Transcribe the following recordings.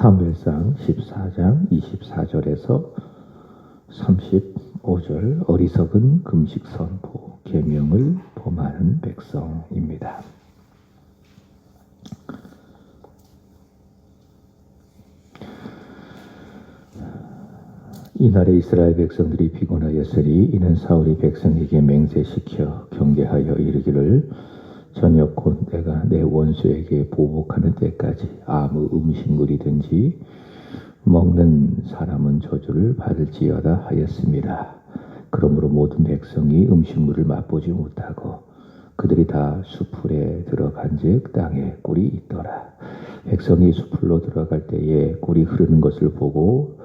사무엘상 14장 24절에서 35절 어리석은 금식 선포 계명을 범하는 백성입니다. 이날에 이스라엘 백성들이 피곤하였으니 이는 사울이 백성에게 맹세시켜 경계하여 이르기를 저녁 곧 내가 내 원수에게 보복하는 때까지 아무 음식물이든지 먹는 사람은 저주를 받을지어다 하였습니다. 그러므로 모든 백성이 음식물을 맛보지 못하고 그들이 다 수풀에 들어간즉 땅에 꿀이 있더라. 백성이 수풀로 들어갈 때에 꿀이 흐르는 것을 보고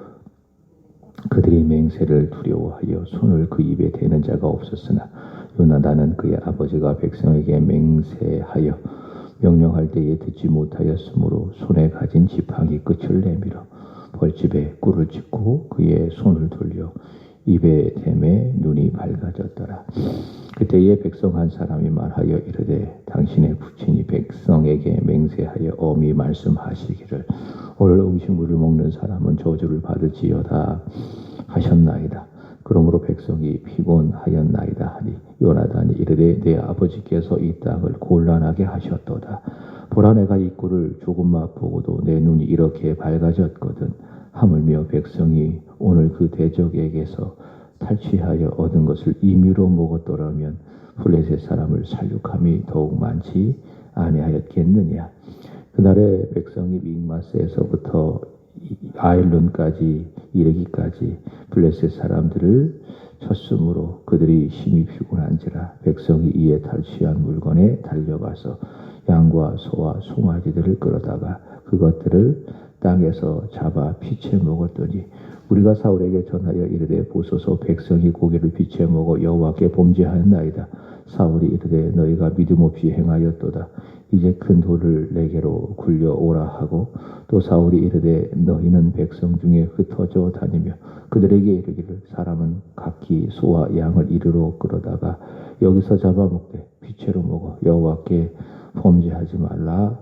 그들이 맹세를 두려워하여 손을 그 입에 대는 자가 없었으나 요나단은 그의 아버지가 백성에게 맹세하여 명령할 때에 듣지 못하였으므로 손에 가진 지팡이 끝을 내밀어 벌집에 꿀을 찍고 그의 손을 돌려 입에 대매 눈이 밝아졌더라. 그때에 백성 한 사람이 말하여 이르되 당신의 부친이 백성에게 맹세하여 엄히 말씀하시기를 오늘 음식물을 먹는 사람은 저주를 받을지어다 하셨나이다. 그러므로 백성이 피곤하였나이다 하니 요나단이 이르되 내 아버지께서 이 땅을 곤란하게 하셨도다. 보라 내가 이 꿀을 조금 맛보고도 내 눈이 이렇게 밝아졌거든. 하물며 백성이 오늘 그 대적에게서 탈취하여 얻은 것을 임의로 먹었더라면 블레셋 사람을 살육함이 더욱 많지 아니하였겠느냐. 그날에 백성이 믹마스에서부터 아일론까지 이르기까지 블레셋 사람들을 쳤으므로 그들이 심히 피곤한지라 백성이 이에 탈취한 물건에 달려가서 양과 소와 송아지들을 끌어다가 그것들을 땅에서 잡아 피채 먹었더니 우리가 사울에게 전하여 이르되 보소서 백성이 고기를 피채 먹어 여호와께 범죄하였나이다. 사울이 이르되 너희가 믿음 없이 행하였도다. 이제 큰 돌을 내게로 굴려오라 하고 또 사울이 이르되 너희는 백성 중에 흩어져 다니며 그들에게 이르기를 사람은 각기 소와 양을 이리로 끌어다가 여기서 잡아먹되 피채로 먹어 여호와께 범죄하지 말라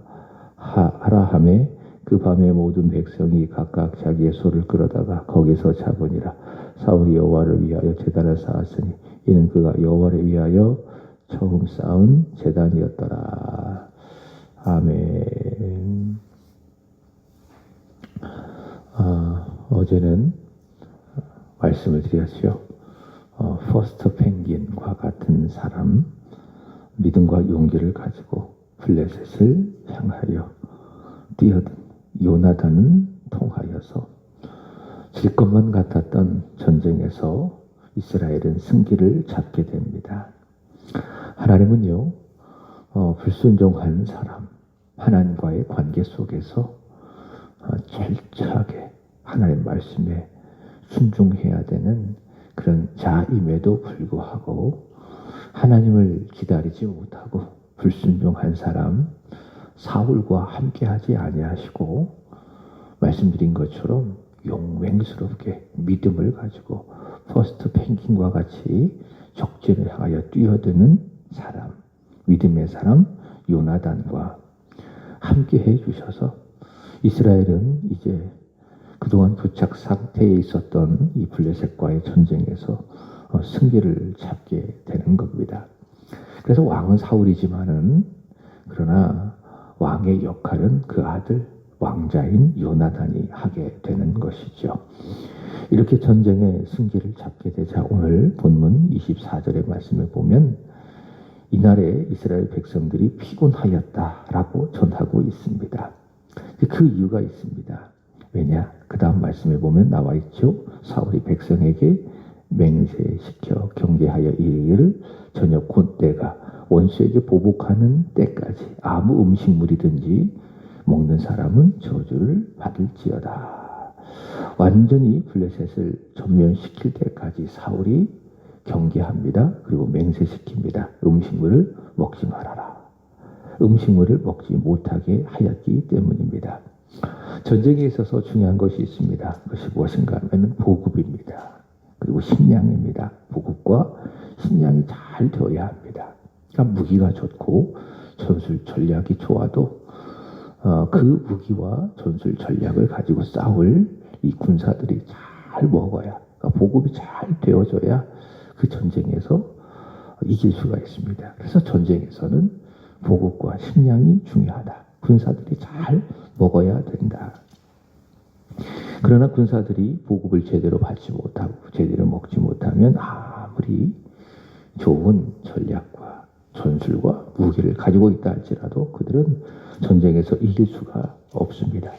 하라 하매 그 밤에 모든 백성이 각각 자기의 소를 끌어다가 거기서 잡으니라. 사울이 여호와를 위하여 제단을 쌓았으니 이는 그가 여호와를 위하여 처음 쌓은 제단이었더라. 아멘. 어제는 말씀을 드렸죠. 퍼스트 펭귄과 같은 사람, 믿음과 용기를 가지고 블레셋을 향하여 뛰어든 요나단은 통하여서 질 것만 같았던 전쟁에서 이스라엘은 승기를 잡게 됩니다. 하나님은요, 불순종한 사람, 하나님과의 관계 속에서 철저하게 하나님 말씀에 순종해야 되는 그런 자임에도 불구하고 하나님을 기다리지 못하고 불순종한 사람 사울과 함께하지 아니하시고 말씀드린 것처럼 용맹스럽게 믿음을 가지고 퍼스트 펭귄과 같이 적진을 향하여 뛰어드는 사람, 믿음의 사람 요나단과 함께해 주셔서 이스라엘은 이제 그동안 교착 상태에 있었던 이 블레셋과의 전쟁에서 승기를 잡게 되는 겁니다. 그래서 왕은 사울이지만은 그러나 왕의 역할은 그 아들 왕자인 요나단이 하게 되는 것이죠. 이렇게 전쟁의 승기를 잡게 되자 오늘 본문 24절의 말씀을 보면 이날에 이스라엘 백성들이 피곤하였다라고 전하고 있습니다. 그 이유가 있습니다. 왜냐? 그 다음 말씀에 보면 나와 있죠. 사울이 백성에게 맹세시켜 경계하여 이르기를 저녁 곧 내가 원수에게 보복하는 때까지 아무 음식물이든지 먹는 사람은 저주를 받을지어다. 완전히 블레셋을 전면시킬 때까지 사울이 경계합니다. 그리고 맹세시킵니다. 음식물을 먹지 말아라. 음식물을 먹지 못하게 하였기 때문입니다. 전쟁에 있어서 중요한 것이 있습니다. 그것이 무엇인가 하면 보급입니다. 그리고 식량입니다. 보급과 식량이 잘 되어야 합니다. 그러니까 무기가 좋고 전술 전략이 좋아도 그 무기와 전술 전략을 가지고 싸울 이 군사들이 잘 먹어야, 그러니까 보급이 잘 되어져야 그 전쟁에서 이길 수가 있습니다. 그래서 전쟁에서는 보급과 식량이 중요하다. 군사들이 잘 먹어야 된다. 그러나 군사들이 보급을 제대로 받지 못하고 제대로 먹지 못하면 아무리 좋은 전략과 전술과 무기를 가지고 있다 할지라도 그들은 전쟁에서 이길 수가 없습니다.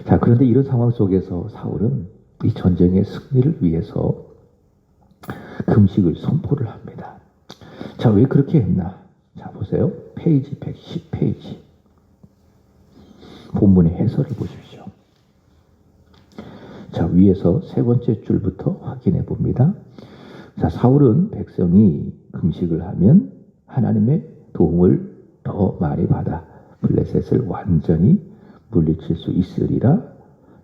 자, 그런데 이런 상황 속에서 사울은 이 전쟁의 승리를 위해서 금식을 선포를 합니다. 자, 왜 그렇게 했나? 자, 보세요. 페이지 110페이지. 본문의 해설을 보십시오. 자, 위에서 세 번째 줄부터 확인해 봅니다. 자, 사울은 백성이 금식을 하면 하나님의 도움을 더 많이 받아 블레셋을 완전히 물리칠 수 있으리라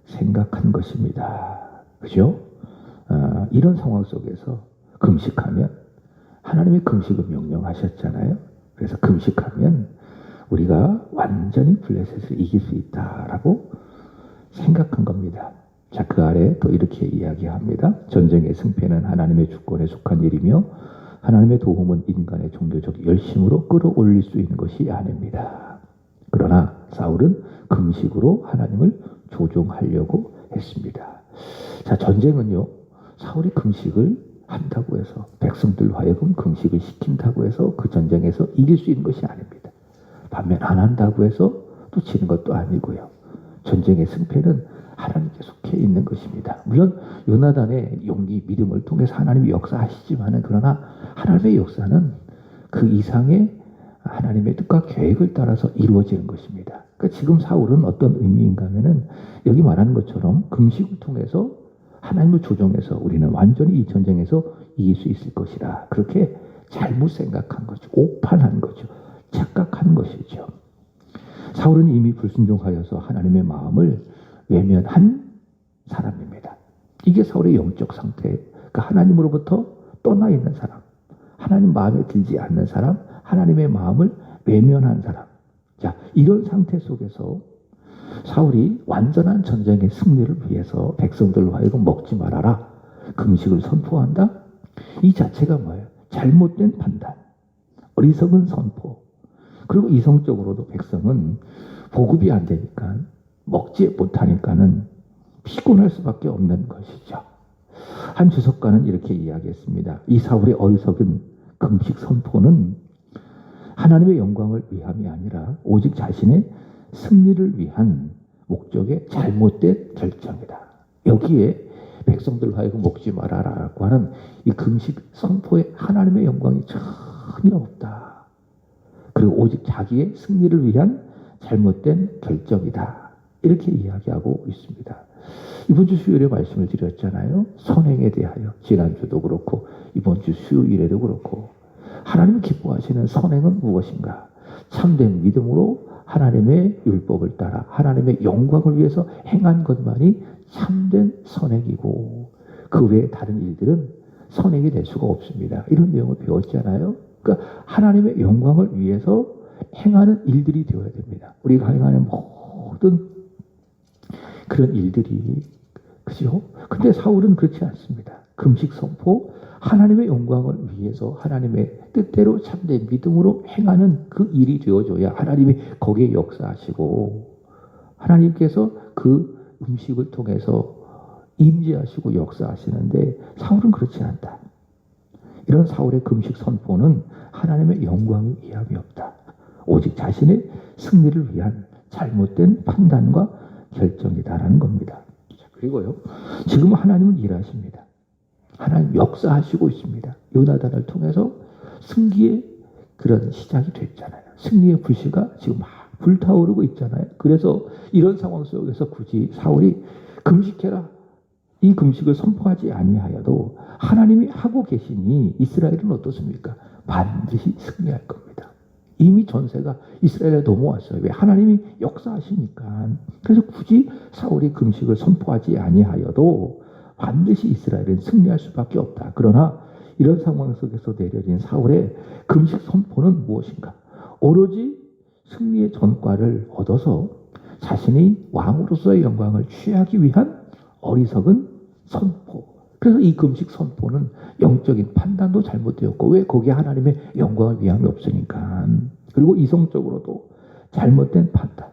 생각한 것입니다. 그죠? 이런 상황 속에서 금식하면 하나님의 금식을 명령하셨잖아요. 그래서 금식하면 우리가 완전히 블레셋을 이길 수 있다라고 생각한 겁니다. 자, 그 아래 또 이렇게 이야기합니다. 전쟁의 승패는 하나님의 주권에 속한 일이며 하나님의 도움은 인간의 종교적 열심으로 끌어올릴 수 있는 것이 아닙니다. 그러나 사울은 금식으로 하나님을 조종하려고 했습니다. 자, 전쟁은요, 사울이 금식을 한다고 해서 백성들 하여금 금식을 시킨다고 해서 그 전쟁에서 이길 수 있는 것이 아닙니다. 반면 안 한다고 해서 또 지는 것도 아니고요. 전쟁의 승패는 하나님께 속해 있는 것입니다. 물론 요나단의 용기, 믿음을 통해서 하나님이 역사하시지만은 그러나 하나님의 역사는 그 이상의 하나님의 뜻과 계획을 따라서 이루어지는 것입니다. 그러니까 지금 사울은 어떤 의미인가 하면은 여기 말하는 것처럼 금식을 통해서 하나님을 조정해서 우리는 완전히 이 전쟁에서 이길 수 있을 것이라 그렇게 잘못 생각한 거죠. 오판한 거죠. 착각한 것이죠. 사울은 이미 불순종하여서 하나님의 마음을 외면한 사람입니다. 이게 사울의 영적 상태. 그러니까 하나님으로부터 떠나 있는 사람, 하나님 마음에 들지 않는 사람, 하나님의 마음을 외면한 사람. 자, 이런 상태 속에서 사울이 완전한 전쟁의 승리를 위해서 백성들로 하여금 먹지 말아라, 금식을 선포한다? 이 자체가 뭐예요? 잘못된 판단, 어리석은 선포. 그리고 이성적으로도 백성은 보급이 안 되니까, 먹지 못하니까는 피곤할 수밖에 없는 것이죠. 한 주석가는 이렇게 이야기했습니다. 이 사울의 어리석은 금식 선포는 하나님의 영광을 위함이 아니라 오직 자신의 승리를 위한 목적의 잘못된 결정이다. 여기에 백성들 하여금 먹지 말아라라고 하는 이 금식 선포에 하나님의 영광이 전혀 없다. 그리고 오직 자기의 승리를 위한 잘못된 결정이다. 이렇게 이야기하고 있습니다. 이번 주 수요일에 말씀을 드렸잖아요. 선행에 대하여. 지난주도 그렇고 이번 주 수요일에도 그렇고 하나님 기뻐하시는 선행은 무엇인가? 참된 믿음으로 하나님의 율법을 따라 하나님의 영광을 위해서 행한 것만이 참된 선행이고 그 외에 다른 일들은 선행이 될 수가 없습니다. 이런 내용을 배웠잖아요. 그러니까 하나님의 영광을 위해서 행하는 일들이 되어야 됩니다. 우리가 행하는 모든 그런 일들이, 그죠? 근데 사울은 그렇지 않습니다. 금식 선포, 하나님의 영광을 위해서 하나님의 뜻대로 참된 믿음으로 행하는 그 일이 되어줘야 하나님이 거기에 역사하시고 하나님께서 그 음식을 통해서 임재하시고 역사하시는데 사울은 그렇지 않다. 이런 사울의 금식 선포는 하나님의 영광이 위함이 없다. 오직 자신의 승리를 위한 잘못된 판단과 결정이다라는 겁니다. 그리고요, 지금 하나님은 일하십니다. 하나님 역사하시고 있습니다. 요나단을 통해서 승기의 그런 시작이 됐잖아요. 승리의 불씨가 지금 막 불타오르고 있잖아요. 그래서 이런 상황 속에서 굳이 사울이 금식해라, 이 금식을 선포하지 아니하여도 하나님이 하고 계시니 이스라엘은 어떻습니까? 반드시 승리할 겁니다. 이미 전세가 이스라엘에 넘어왔어요. 왜? 하나님이 역사하시니까. 그래서 굳이 사울이 금식을 선포하지 아니하여도 반드시 이스라엘은 승리할 수밖에 없다. 그러나 이런 상황 속에서 내려진 사울의 금식 선포는 무엇인가? 오로지 승리의 전과를 얻어서 자신이 왕으로서의 영광을 취하기 위한 어리석은 선포. 그래서 이 금식 선포는 영적인 판단도 잘못되었고, 왜? 거기에 하나님의 영광을 위함이 없으니까. 그리고 이성적으로도 잘못된 판단.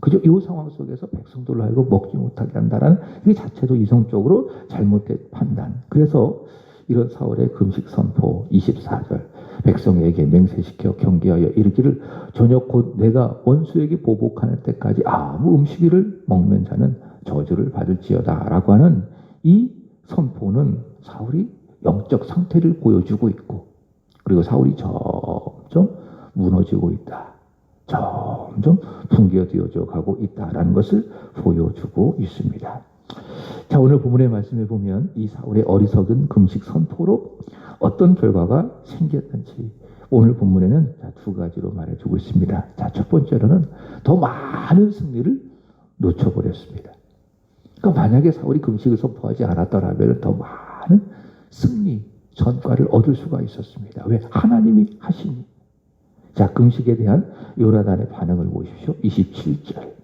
그죠? 이 상황 속에서 백성들로 하여금 먹지 못하게 한다는 이 자체도 이성적으로 잘못된 판단. 그래서 이런 사울의 금식 선포 24절, 백성에게 맹세시켜 경계하여 이르기를 저녁 곧 내가 원수에게 보복하는 때까지 아무 음식을 먹는 자는 저주를 받을지어다 라고 하는 이 선포는 사울이 영적 상태를 보여주고 있고, 그리고 사울이 점점 무너지고 있다, 점점 붕괴되어져 가고 있다라는 것을 보여주고 있습니다. 자, 오늘 본문의 말씀에 보면 이 사울의 어리석은 금식 선포로 어떤 결과가 생겼는지 오늘 본문에는 두 가지로 말해주고 있습니다. 자, 첫 번째로는 더 많은 승리를 놓쳐버렸습니다. 그러니까 만약에 사울이 금식을 선포하지 않았더라면 더 많은 승리, 전과를 얻을 수가 있었습니다. 왜? 하나님이 하시니. 자, 금식에 대한 요나단의 반응을 보십시오. 27절.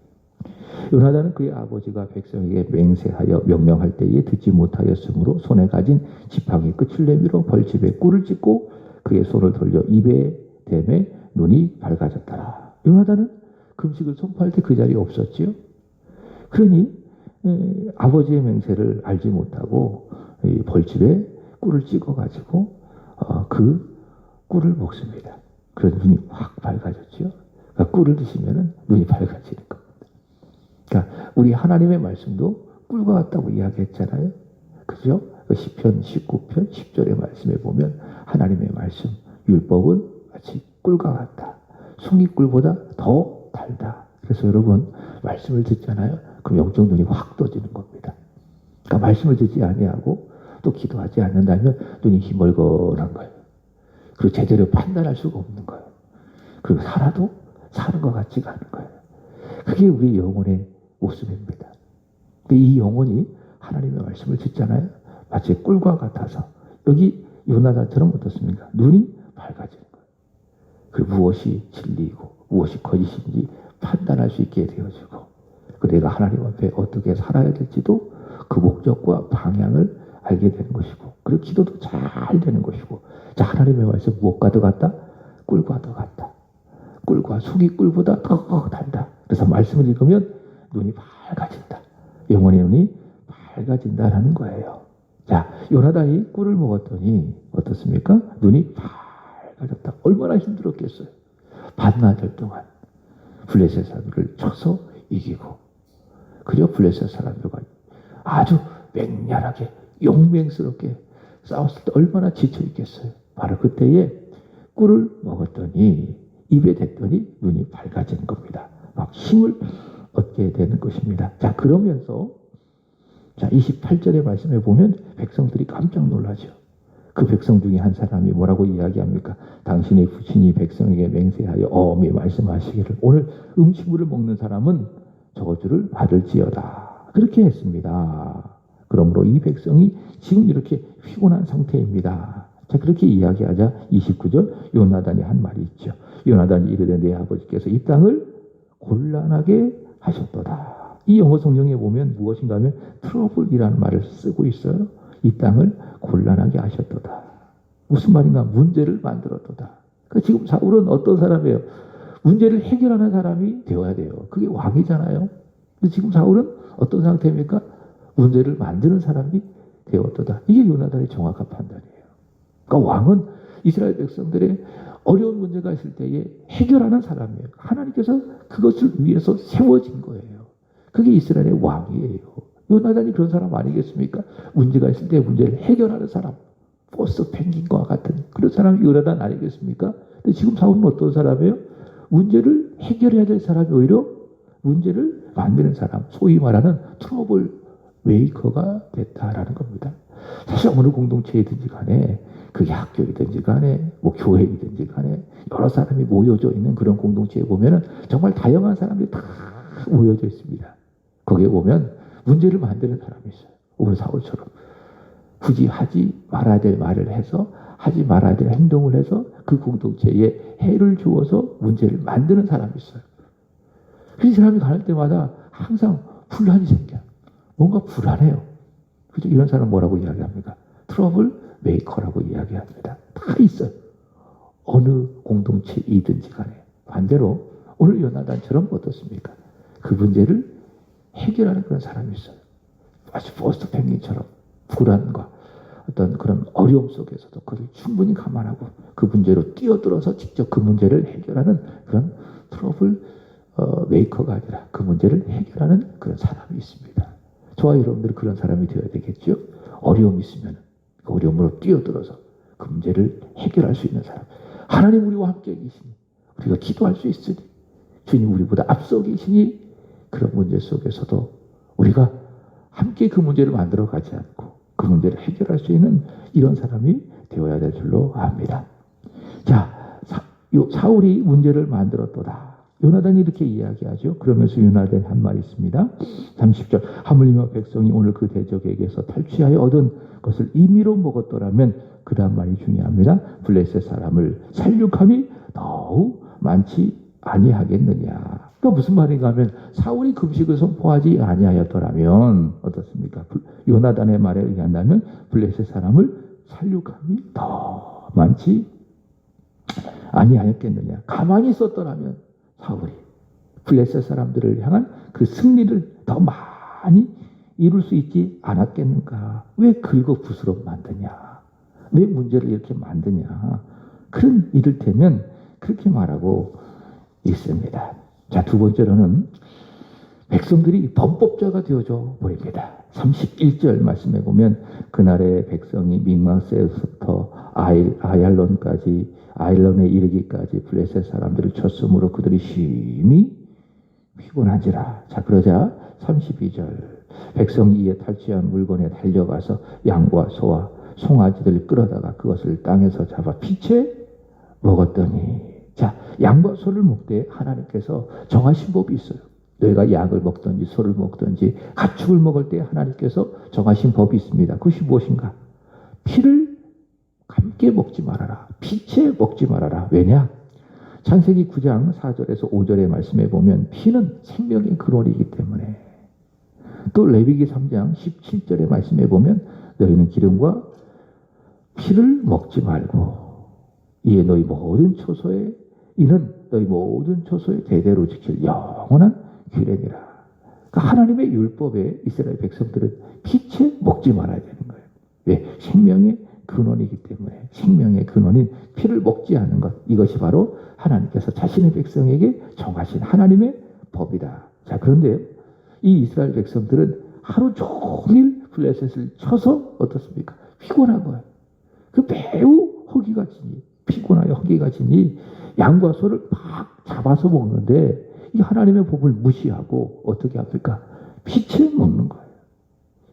요나단은 그의 아버지가 백성에게 맹세하여 명령할 때에 듣지 못하였으므로 손에 가진 지팡이 끝을 내밀어 벌집에 꿀을 찢고 그의 손을 돌려 입에 대매 눈이 밝아졌더라. 요나단은 금식을 선포할 때 그 자리에 없었지요. 그러니 아버지의 맹세를 알지 못하고 벌집에 꿀을 찍어가지고 그 꿀을 먹습니다. 그래서 눈이 확 밝아졌죠. 그러니까 꿀을 드시면 눈이 밝아지는 겁니다. 그러니까 우리 하나님의 말씀도 꿀과 같다고 이야기했잖아요. 그죠? 시편 19편 10절의 말씀에 보면 하나님의 말씀, 율법은 마치 꿀과 같다. 송이꿀보다 더 달다. 그래서 여러분 말씀을 듣잖아요. 그럼 영적 눈이 확 떠지는 겁니다. 그러니까 말씀을 듣지 아니하고 또 기도하지 않는다면 눈이 희멀건한 거예요. 그리고 제대로 판단할 수가 없는 거예요. 그리고 살아도 사는 것 같지가 않은 거예요. 그게 우리 영혼의 모습입니다. 이 영혼이 하나님의 말씀을 듣잖아요. 마치 꿀과 같아서 여기 요나단처럼 어떻습니까? 눈이 밝아지는 거예요. 그리고 무엇이 진리이고 무엇이 거짓인지 판단할 수 있게 되어지고, 내가 하나님 앞에 어떻게 살아야 될지도 그 목적과 방향을 알게 되는 것이고, 그리고 기도도 잘 되는 것이고. 자, 하나님의 말씀 무엇과 더 같다? 꿀과 더 같다. 꿀과 송이꿀보다 더 달다. 그래서 말씀을 읽으면 눈이 밝아진다. 영혼의 눈이 밝아진다라는 거예요. 자, 요나단이 꿀을 먹었더니 어떻습니까? 눈이 밝아졌다. 얼마나 힘들었겠어요. 반나절 동안 블레셋 사람들을 쳐서 이기고, 그저 블레셋 사람들과 아주 맹렬하게 용맹스럽게 싸웠을 때 얼마나 지쳐있겠어요. 바로 그때에 꿀을 먹었더니 입에 댔더니 눈이 밝아지는 겁니다. 막 힘을 얻게 되는 것입니다. 자, 그러면서 자 28절의 말씀에 보면 백성들이 깜짝 놀라죠. 그 백성 중에 한 사람이 뭐라고 이야기합니까? 당신의 부친이 백성에게 맹세하여 엄히 말씀하시기를 오늘 음식물을 먹는 사람은 저주를 받을지어다. 그렇게 했습니다. 그러므로 이 백성이 지금 이렇게 피곤한 상태입니다. 자, 그렇게 이야기하자 29절 요나단이 한 말이 있죠. 요나단이 이르되 내 아버지께서 이 땅을 곤란하게 하셨도다. 이 영어 성경에 보면 무엇인가 하면 트러블이라는 말을 쓰고 있어요. 이 땅을 곤란하게 하셨도다. 무슨 말인가? 문제를 만들었도다. 그러니까 지금 사울은 어떤 사람이에요? 문제를 해결하는 사람이 되어야 돼요. 그게 왕이잖아요. 근데 지금 사울은 어떤 상태입니까? 문제를 만드는 사람이 되었도다. 이게 요나단의 정확한 판단이에요. 그러니까 왕은 이스라엘 백성들의 어려운 문제가 있을 때에 해결하는 사람이에요. 하나님께서 그것을 위해서 세워진 거예요. 그게 이스라엘의 왕이에요. 요나단이 그런 사람 아니겠습니까? 문제가 있을 때 문제를 해결하는 사람, 포스 펭귄과 같은 그런 사람이 요나단 아니겠습니까? 근데 지금 사울은 어떤 사람이에요? 문제를 해결해야 될 사람이 오히려 문제를 만드는 사람, 소위 말하는 트러블 메이커가 됐다라는 겁니다. 사실 어느 공동체이든지 간에, 그게 학교이든지 간에, 뭐 교회이든지 간에 여러 사람이 모여져 있는 그런 공동체에 보면은 정말 다양한 사람들이 다 모여져 있습니다. 거기에 보면 문제를 만드는 사람이 있어요. 오늘 사울처럼 굳이 하지 말아야 될 말을 해서 하지 말아야 될 행동을 해서 그 공동체에 해를 주어서 문제를 만드는 사람이 있어요. 그 사람이 갈 때마다 항상 분란이 생겨. 뭔가 불안해요. 그죠? 이런 사람 뭐라고 이야기합니까? 트러블 메이커라고 이야기합니다. 다 있어요. 어느 공동체이든지 간에. 반대로 오늘 요나단처럼 어떻습니까? 그 문제를 해결하는 그런 사람이 있어요. 아주 버스트 펭귄처럼 불안과 어떤 그런 어려움 속에서도 그를 충분히 감안하고 그 문제로 뛰어들어서 직접 그 문제를 해결하는 그런 트러블 메이커가 아니라 그 문제를 해결하는 그런 사람이 있습니다. 저와 여러분들이 그런 사람이 되어야 되겠죠. 어려움이 있으면 그 어려움으로 뛰어들어서 그 문제를 해결할 수 있는 사람. 하나님 우리와 함께 계시니 우리가 기도할 수 있으니 주님 우리보다 앞서 계시니 그런 문제 속에서도 우리가 함께 그 문제를 만들어 가지 않고 그 문제를 해결할 수 있는 이런 사람이 되어야 될 줄로 압니다. 자, 사울이 문제를 만들었도다. 요나단이 이렇게 이야기하죠. 그러면서 요나단이 한 말이 있습니다. 30절 하물며 백성이 오늘 그 대적에게서 탈취하여 얻은 것을 임의로 먹었더라면 그 다음 말이 중요합니다. 블레셋 사람을 살육함이 더욱 많지 아니하겠느냐. 그러니까 무슨 말인가 하면 사울이 금식을 선포하지 아니하였더라면 어떻습니까? 요나단의 말에 의한다면 블레셋 사람을 살육함이 더 많지 아니하였겠느냐. 가만히 있었더라면 사울이 블레셋 사람들을 향한 그 승리를 더 많이 이룰 수 있지 않았겠는가. 왜 긁어 부스럼 만드냐. 왜 문제를 이렇게 만드냐. 그런 이를테면 그렇게 말하고 있습니다. 자, 두 번째로는 백성들이 범법자가 되어져 보입니다. 31절 말씀해 보면 그날의 백성이 믹마스에서부터 아일론에 이르기까지 블레셋 사람들을 쳤으므로 그들이 심히 피곤한지라. 자, 그러자 32절 백성이 이에 탈취한 물건에 달려가서 양과 소와 송아지들을 끌어다가 그것을 땅에서 잡아 피채 먹었더니. 자, 양과 소를 먹되 하나님께서 정하신 법이 있어요. 너희가 양을 먹든지 소를 먹든지 가축을 먹을 때 하나님께서 정하신 법이 있습니다. 그것이 무엇인가? 피를 함께 먹지 말아라. 피채 먹지 말아라. 왜냐? 창세기 9장 4절에서 5절의 말씀에 보면 피는 생명의 근원이기 때문에. 또 레위기 3장 17절의 말씀에 보면 너희는 기름과 피를 먹지 말고 이에 너희 모든 초소에 이는 너희 모든 초소의 대대로 지킬 영원한 규례니라. 그러니까 하나님의 율법에 이스라엘 백성들은 피채 먹지 말아야 되는 거예요. 왜? 생명의 근원이기 때문에. 생명의 근원인 피를 먹지 않는 것. 이것이 바로 하나님께서 자신의 백성에게 정하신 하나님의 법이다. 자, 그런데 이 이스라엘 백성들은 하루 종일 블레셋을 쳐서 어떻습니까? 피곤한 거예요. 그 매우 허기가 지니 피곤하여 허기가 지니 양과 소를 막 잡아서 먹는데 이 하나님의 법을 무시하고 어떻게 합니까? 피채 먹는 거예요.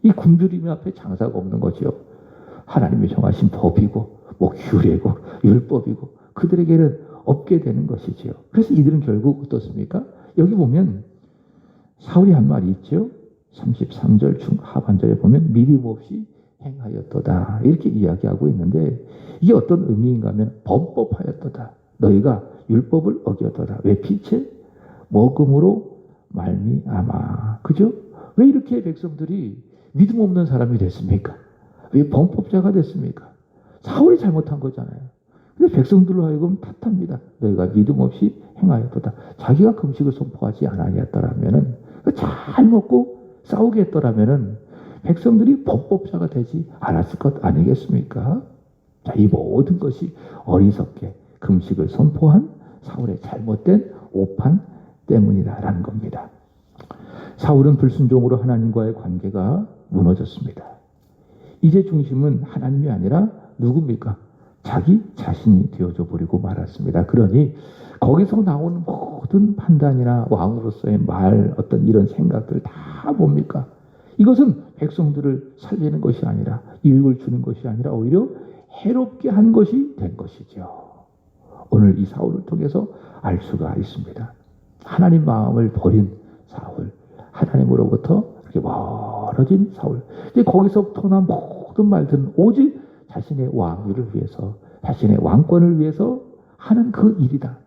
이 굶주림 앞에 장사가 없는 거죠. 하나님이 정하신 법이고 뭐 규례고 율법이고 그들에게는 없게 되는 것이지요. 그래서 이들은 결국 어떻습니까? 여기 보면 사울이 한 말이 있죠. 33절 하반절에 보면 믿음 없이 행하였도다. 이렇게 이야기하고 있는데 이게 어떤 의미인가 하면 범법하였도다. 너희가 율법을 어겼도다. 왜? 피채 먹음으로 말미암아. 그죠? 왜 이렇게 백성들이 믿음 없는 사람이 됐습니까? 왜 범법자가 됐습니까? 사울이 잘못한 거잖아요. 근데 백성들로 하여금 탓합니다. 너희가 믿음 없이 행하였도다. 자기가 금식을 선포하지 않았더라면은 잘 먹고 싸우게 했더라면은 백성들이 범법자가 되지 않았을 것 아니겠습니까? 자, 이 모든 것이 어리석게 금식을 선포한 사울의 잘못된 오판 때문이다라는 겁니다. 사울은 불순종으로 하나님과의 관계가 무너졌습니다. 이제 중심은 하나님이 아니라 누굽니까? 자기 자신이 되어져 버리고 말았습니다. 그러니 거기서 나오는 모든 판단이나 왕으로서의 말, 어떤 이런 생각들 다 뭡니까? 이것은 백성들을 살리는 것이 아니라 유익을 주는 것이 아니라 오히려 해롭게 한 것이 된 것이죠. 오늘 이 사울을 통해서 알 수가 있습니다. 하나님 마음을 버린 사울, 하나님으로부터 이렇게 멀어진 사울. 이제 거기서부터 난 모든 말들은 오직 자신의 왕위를 위해서, 자신의 왕권을 위해서 하는 그 일이다.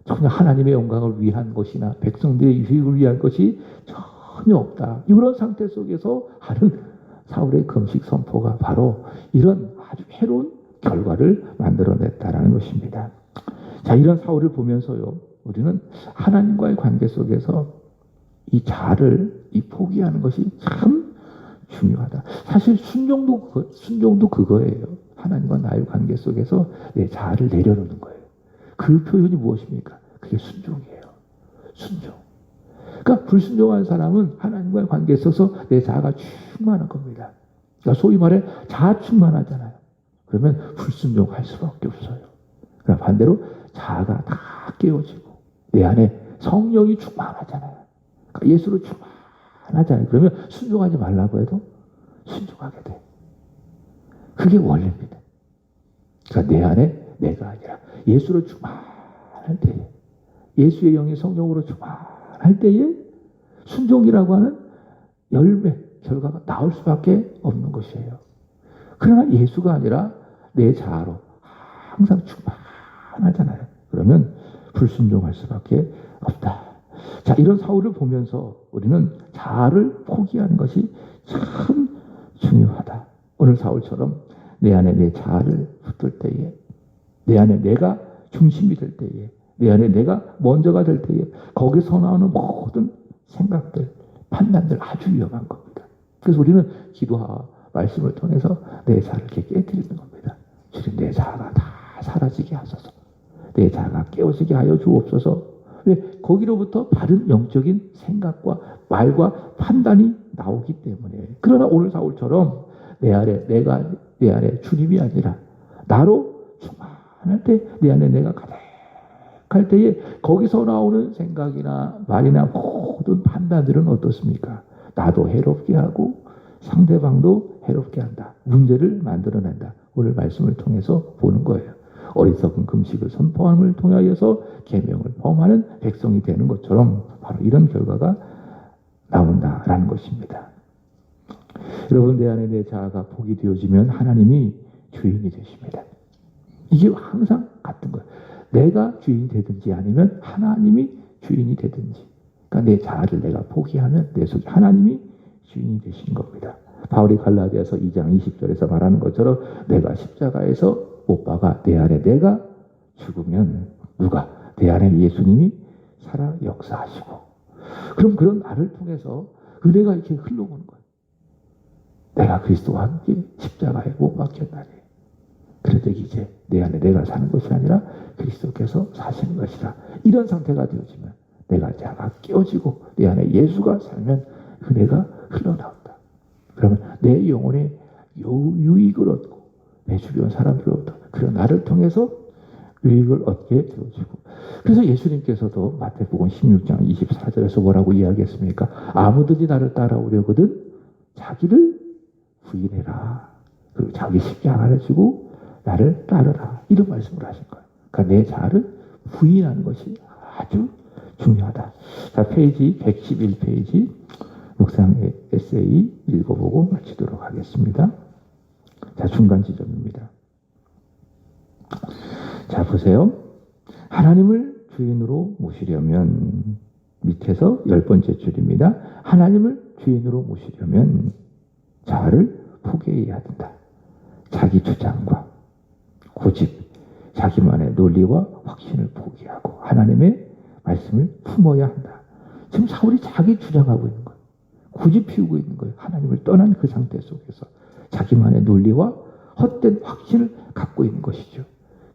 전혀 하나님의 영광을 위한 것이나 백성들의 유익을 위한 것이 전혀 없다. 이런 상태 속에서 하는 사울의 금식 선포가 바로 이런 아주 해로운 결과를 만들어냈다라는 것입니다. 자, 이런 사울을 보면서요, 우리는 하나님과의 관계 속에서 이 자아를 포기하는 것이 참 중요하다. 사실 순종도 그거예요. 하나님과 나의 관계 속에서 내 자아를 내려놓는 거예요. 그 표현이 무엇입니까? 그게 순종이에요. 순종. 그러니까 불순종한 사람은 하나님과의 관계에 있어서 내 자아가 충만한 겁니다. 그러니까 소위 말해 자아 충만하잖아요. 그러면 불순종할 수밖에 없어요. 그러나 반대로 자아가 다 깨어지고 내 안에 성령이 충만하잖아요. 그러니까 예수로 충만하잖아요. 그러면 순종하지 말라고 해도 순종하게 돼. 그게 원리입니다. 그러니까 내 안에 내가 아니라 예수로 충만할 때에, 예수의 영이 성령으로 충만할 때에 순종이라고 하는 열매, 결과가 나올 수밖에 없는 것이에요. 그러나 예수가 아니라 내 자아로 항상 충만하잖아요. 그러면 불순종할 수밖에 없다. 자, 이런 사울을 보면서 우리는 자아를 포기하는 것이 참 중요하다. 오늘 사울처럼 내 안에 내 자아를 붙들 때에, 내 안에 내가 중심이 될 때에, 내 안에 내가 먼저가 될 때에 거기서 나오는 모든 생각들, 판단들 아주 위험한 겁니다. 그래서 우리는 기도와 말씀을 통해서 내 자아를 이렇게 깨뜨리는 겁니다. 주님, 내 자아가 다 사라지게 하소서. 내 자아가 깨어지게 하여 주옵소서. 왜? 거기로부터 바른 영적인 생각과 말과 판단이 나오기 때문에. 그러나 오늘 사울처럼 내 안에 주님이 아니라 나로 충만할 때, 내 안에 내가 가득할 때에 거기서 나오는 생각이나 말이나 모든 판단들은 어떻습니까? 나도 해롭게 하고 상대방도 해롭게 한다. 문제를 만들어낸다. 오늘 말씀을 통해서 보는 거예요. 어리석은 금식을 선포함을 통하여서 계명을 범하는 백성이 되는 것처럼 바로 이런 결과가 나온다라는 것입니다. 여러분, 내 안에 내 자아가 복이 되어지면 하나님이 주인이 되십니다. 이게 항상 같은 거예요. 내가 주인이 되든지 아니면 하나님이 주인이 되든지. 그러니까 내 자아를 내가 포기하면 내 속에 하나님이 주인이 되시는 겁니다. 바울이 갈라디아서 2장 20절에서 말하는 것처럼 내가 십자가에서 못 박아 내 안에 내가 죽으면 누가? 내 안에 예수님이 살아 역사하시고. 그럼 그런 나를 통해서 은혜가 이렇게 흘러오는 거예요. 내가 그리스도와 함께 십자가에 못 박혔다니. 그래도 이제 내 안에 내가 사는 것이 아니라 그리스도께서 사시는 것이다. 이런 상태가 되어지면 내가 자아가 깨어지고 내 안에 예수가 살면 은혜가 흘러나온다. 그러면 내 영혼에 유익을 얻고 내 주변 사람들로부터 그런 나를 통해서 유익을 얻게 되어지고. 그래서 예수님께서도 마태복음 16장 24절에서 뭐라고 이야기했습니까? 아무든지 나를 따라오려거든 자기를 부인해라. 그리고 자기 십자가를 지고 나를 따르라. 이런 말씀을 하신 거예요. 그러니까 내 자아를 부인하는 것이 아주 중요하다. 자, 페이지 111페이지 묵상 에세이 읽어보고 마치도록 하겠습니다. 자, 중간 지점입니다. 자, 보세요. 하나님을 주인으로 모시려면, 밑에서 10번째 줄입니다. 하나님을 주인으로 모시려면 자아를 포기해야 된다. 자기 주장과 고집, 자기만의 논리와 확신을 포기하고 하나님의 말씀을 품어야 한다. 지금 사울이 자기 주장하고 있는 거예요. 고집 피우고 있는 거예요. 하나님을 떠난 그 상태 속에서 자기만의 논리와 헛된 확신을 갖고 있는 것이죠.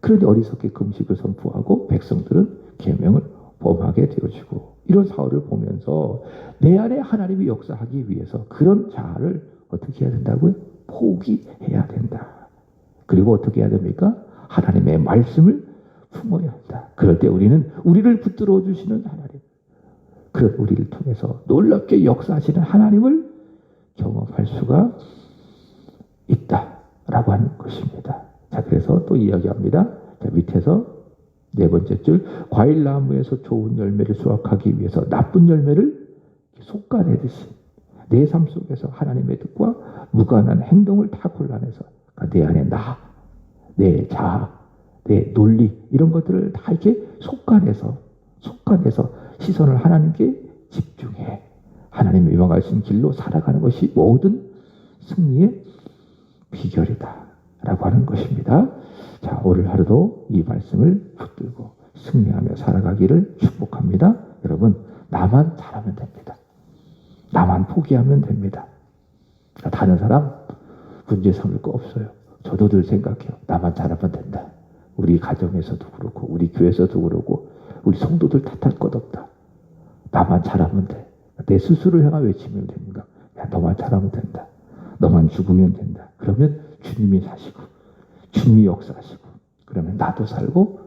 그런데 어리석게 금식을 선포하고 백성들은 계명을 범하게 되어지고, 이런 사울을 보면서 내 안에 하나님이 역사하기 위해서 그런 자아를 어떻게 해야 된다고요? 포기해야 된다. 그리고 어떻게 해야 됩니까? 하나님의 말씀을 품어야 한다. 그럴 때 우리는 우리를 붙들어 주시는 하나님, 그런 우리를 통해서 놀랍게 역사하시는 하나님을 경험할 수가 있다라고 하는 것입니다. 자, 그래서 또 이야기합니다. 자, 밑에서 4번째 줄, 과일나무에서 좋은 열매를 수확하기 위해서 나쁜 열매를 솎아내듯이 내 삶 속에서 하나님의 뜻과 무관한 행동을 다 골라내서 내 안에 나, 내 자아, 내 논리 이런 것들을 다 이렇게 속간해서 시선을 하나님께 집중해 하나님이 명하신 길로 살아가는 것이 모든 승리의 비결이다 라고 하는 것입니다. 자, 오늘 하루도 이 말씀을 붙들고 승리하며 살아가기를 축복합니다. 여러분, 나만 잘하면 됩니다. 나만 포기하면 됩니다. 다른 사람 문제 삼을 거 없어요. 저도 늘 생각해요. 나만 잘하면 된다. 우리 가정에서도 그렇고 우리 교회에서도 그렇고 우리 성도들 탓할 것 없다. 나만 잘하면 돼. 내 스스로 향한 외치면 됩니다. 야, 너만 잘하면 된다. 너만 죽으면 된다. 그러면 주님이 사시고 주님이 역사하시고 그러면 나도 살고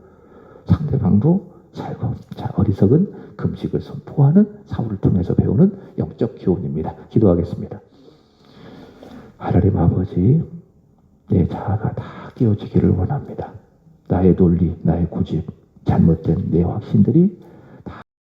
상대방도 살고. 자, 어리석은 금식을 선포하는 사울을 통해서 배우는 영적 교훈입니다. 기도하겠습니다. 하나님 아버지, 내 자아가 다 깨어지기를 원합니다. 나의 논리, 나의 고집, 잘못된 내 확신들이